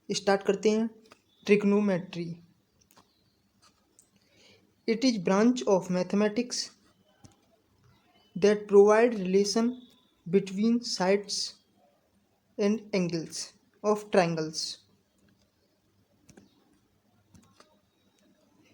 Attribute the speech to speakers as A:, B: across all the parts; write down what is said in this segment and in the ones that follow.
A: Start करते हैं। Trigonometry, it is branch of mathematics that provide relation between sides and angles of triangles।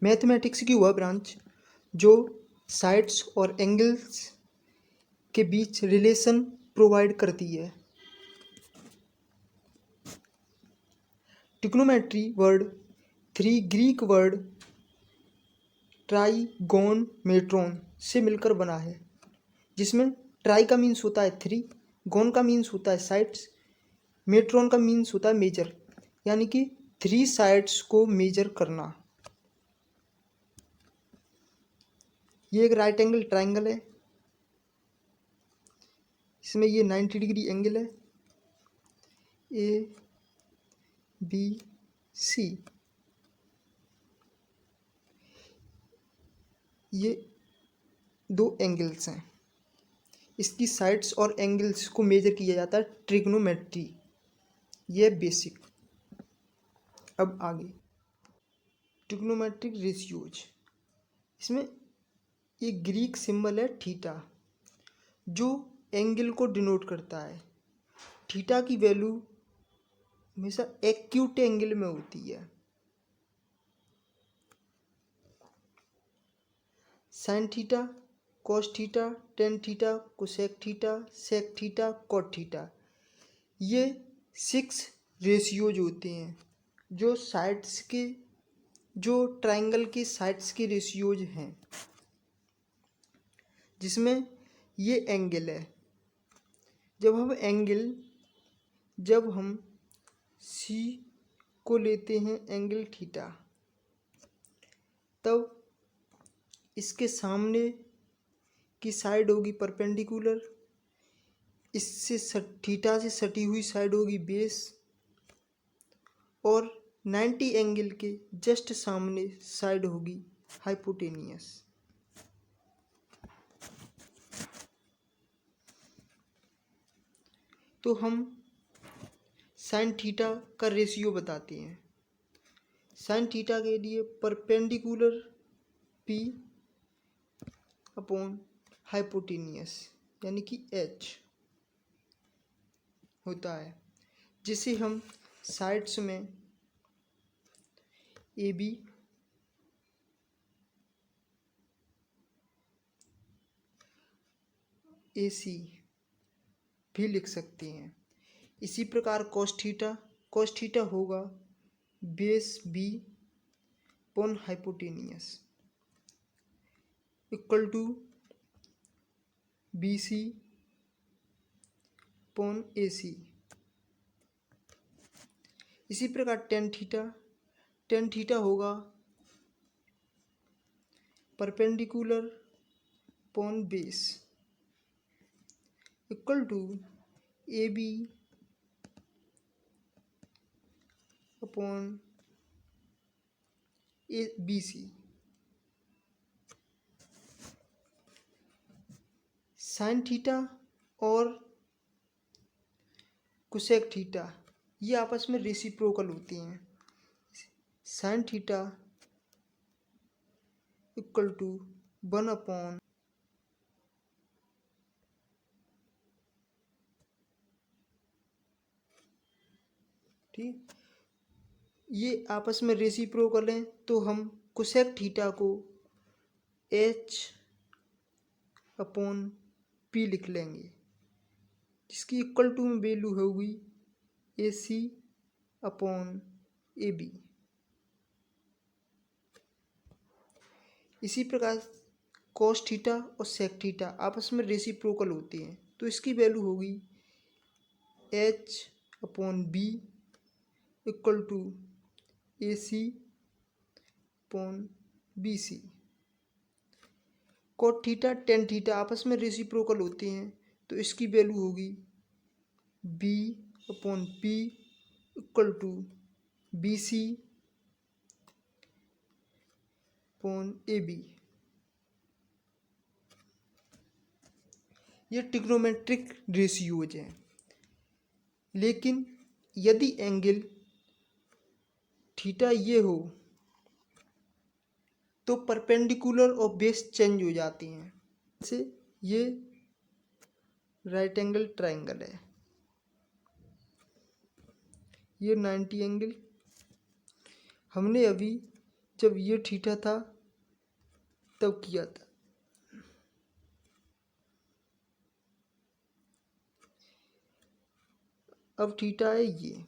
A: Mathematics की वह branch जो sides और angles के बीच रिलेशन प्रोवाइड करती है। Trigonometry word three Greek word trigonometron से मिलकर बना है, जिसमें ट्राई का मीन्स होता है थ्री, गोन का मीन्स होता है साइड्स, मेट्रॉन का मीन्स होता है मेजर, यानी कि थ्री साइड्स को मेजर करना। ये एक राइट एंगल ट्राइंगल है, इसमें ये 90 डिग्री एंगल है, ए बी सी। ये दो एंगल्स हैं, इसकी साइड्स और एंगल्स को मेजर किया जाता है ट्रिग्नोमेट्री। ये बेसिक। अब आगे ट्रिग्नोमेट्रिक रेशियोज, इसमें ये ग्रीक सिंबल है थीटा, जो एंगल को डिनोट करता है। थीटा की वैल्यू हमेशा एक्यूट एंगल में होती है। Sine theta, cos theta, tan theta, cosec theta, sec theta, cot theta, ये 6 रेशियोज होते हैं जो साइड्स के, जो ट्राइंगल के साइड्स के रेशियोज हैं, जिसमें ये एंगल है। जब हम सी को लेते हैं एंगल थीटा, तब इसके सामने की साइड होगी परपेंडिकुलर, इससे थीटा से सटी हुई साइड होगी बेस, और 90 एंगल के जस्ट सामने साइड होगी हाइपोटेनियस। तो हम साइन थीटा का रेशियो बताते हैं। साइन थीटा के लिए परपेंडिकुलर पी अपॉन हाइपोटेनियस यानी कि एच होता है, जिसे हम साइड्स में ए बी, ए सी भी लिख सकते हैं। इसी प्रकार कॉस थीटा होगा base B upon hypotenuse equal to B C upon A C. इसी प्रकार टेन थीटा होगा perpendicular upon base equal to A B upon A B C. Sine theta और कोसेक थीटा ये आपस में रेसिप्रोकल होती हैं। Sine theta equal to 1 upon ठीक, ये आपस में रेसिप्रोकल हैं, तो हम कोसेक थीटा को एच अपॉन पी लिख लेंगे, जिसकी इक्वल टू में वैल्यू होगी ए सी अपॉन ए बी। इसी प्रकार कॉस थीटा और सेक थीटा आपस में रेसिप्रोकल होते हैं, तो इसकी वैल्यू होगी H upon B equal to A C upon B C. Cot theta tan theta आपस में रेसिप्रोकल होते हैं, तो इसकी वैल्यू होगी B upon P equal to B C upon A B. ये ट्रिग्नोमेट्रिक रेशियोज हैं। लेकिन यदि एंगल थीटा ये हो तो परपेंडिकुलर और बेस चेंज हो जाती हैं। जैसे ये राइट एंगल ट्रायंगल है, ये 90 एंगल। हमने अभी जब ये थीटा था तब किया था। अब थीटा है ये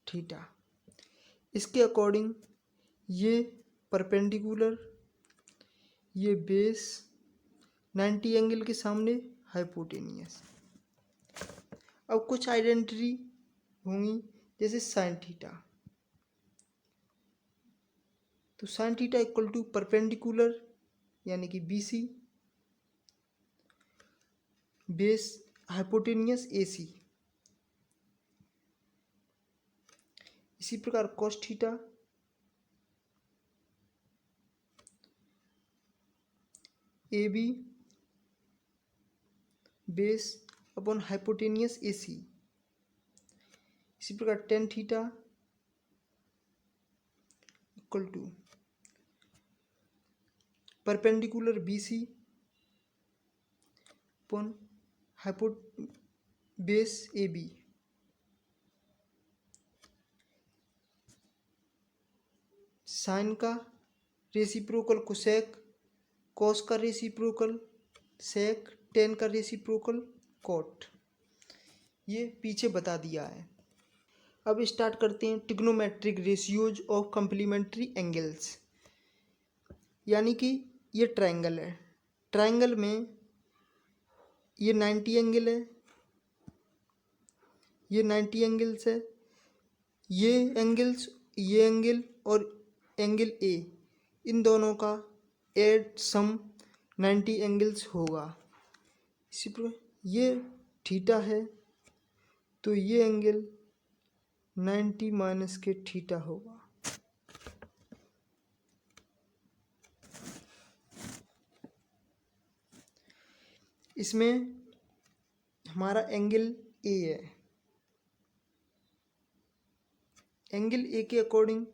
A: थीटा, इसके अकॉर्डिंग ये परपेंडिकुलर, ये बेस, 90 एंगल के सामने हाइपोटेनियस। अब कुछ आइडेंटिटी होंगी, जैसे साइन थीटा। तो sine theta equal to perpendicular यानी कि BC, बेस हाइपोटेनियस AC। इसी प्रकार cos theta AB base upon hypotenuse AC। इसी प्रकार tan theta equal to perpendicular BC upon hypo base AB। Sine का रेसिप्रोकल कोसेक, कॉस का reciprocal sec, tan का reciprocal cot. ये पीछे बता दिया है। अब स्टार्ट करते हैं trigonometric ratios of complementary angles. यानी कि ये ट्रायंगल है, ट्रायंगल में ये 90 एंगल है, ये 90 एंगल्स है, ये एंगल्स, ये एंगल और एंगल ए, इन दोनों का एड सम 90 एंगल्स होगा। इसी प्रकार ये थीटा है तो ये एंगल 90 माइनस के थीटा होगा। इसमें हमारा एंगल ए है, एंगल ए के according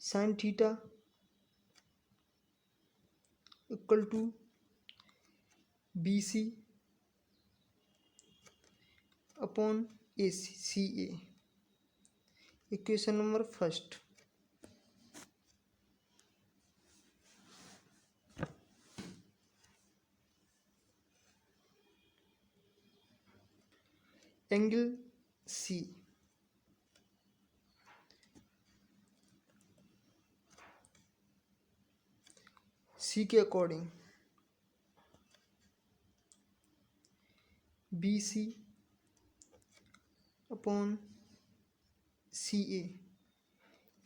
A: sine theta equal to BC upon AC, CA। Equation number first. Angle C के according BC upon CA,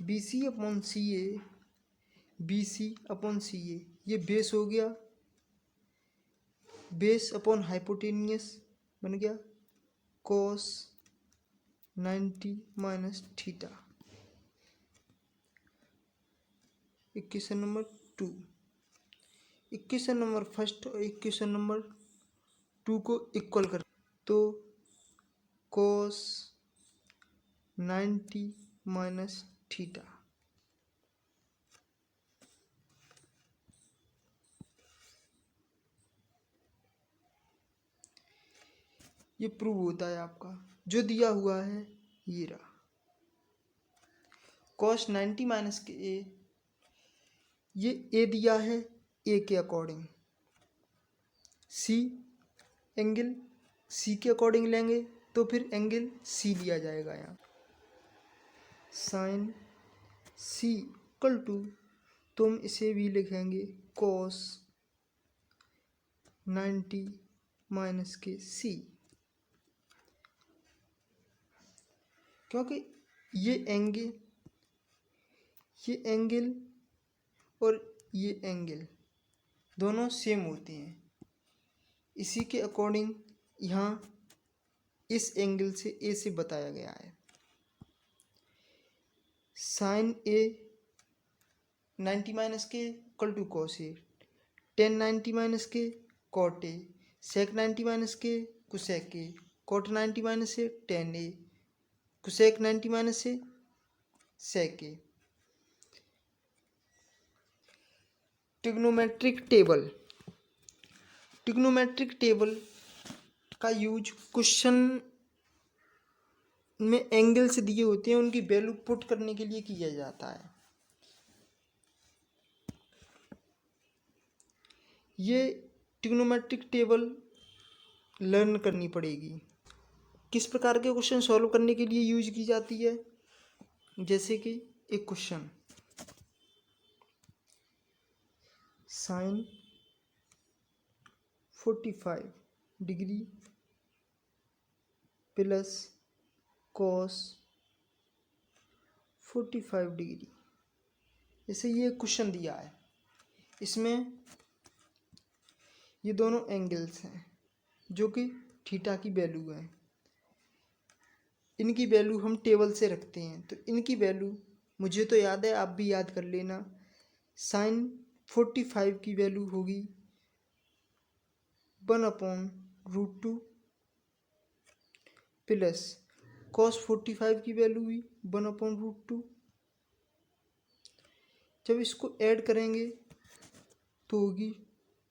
A: BC upon CA, BC upon CA, ये base हो गया, बेस अपॉन हाइपोटेनियस बन गया cos 90 minus theta. Equation number 2। Equation number first और equation number 2 को equal कर तो cos 90 माइनस थीटा। ये प्रूव होता है आपका, जो दिया हुआ है ये रहा। cos 90 माइनस के ए, ये ए दिया है, ए के अकॉर्डिंग सी, एंगल सी के अकॉर्डिंग लेंगे तो फिर एंगल सी लिया जाएगा यहाँ। साइन सी इक्वल टू, तो हम इसे भी लिखेंगे cos 90 माइनस के सी, क्योंकि ये एंगल और ये एंगल दोनों सेम होते हैं। इसी के अकॉर्डिंग यहाँ इस एंगल से ए से बताया गया है। साइन ए 90 माइनस के equal to cos A, tan 90 minus के कॉट ए, सेक 90 माइनस के cosec A, cot 90 minus A tan A, cosec 90 minus A sec A. Trigonometric table, trigonometric table का यूज क्वेश्चन में angles दिए होते हैं उनकी value put करने के लिए किया जाता है। ये ट्रिग्नोमेट्रिक टेबल लर्न करनी पड़ेगी। किस प्रकार के क्वेश्चन सॉल्व करने के लिए यूज की जाती है, जैसे कि एक question sign 45 degree plus cos 45 degree, जैसे ये क्वेश्चन दिया है, इसमें ये दोनों एंगल्स हैं जो कि थीटा की वैल्यू है। इनकी वैल्यू हम टेबल से रखते हैं, तो इनकी वैल्यू मुझे तो याद है, आप भी याद कर लेना। साइन 45 की वैल्यू होगी 1/√2 प्लस कॉस 45 की वैल्यू भी 1/√2। जब इसको ऐड करेंगे तो होगी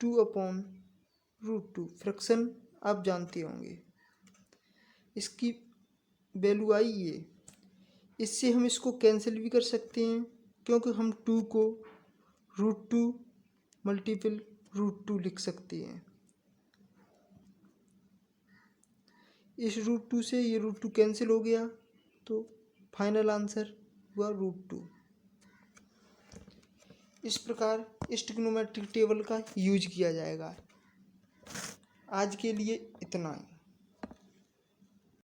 A: 2/√2। फ्रैक्शन आप जानते होंगे, इसकी वैल्यू आई ये। इससे हम इसको कैंसिल भी कर सकते हैं, क्योंकि हम 2 को √2 मल्टीपल √2 लिख सकते हैं। इस √2 से ये √2 कैंसिल हो गया, तो फाइनल आंसर हुआ √2। इस प्रकार इस ट्रिग्नोमेट्रिक टेबल का यूज किया जाएगा। आज के लिए इतना ही।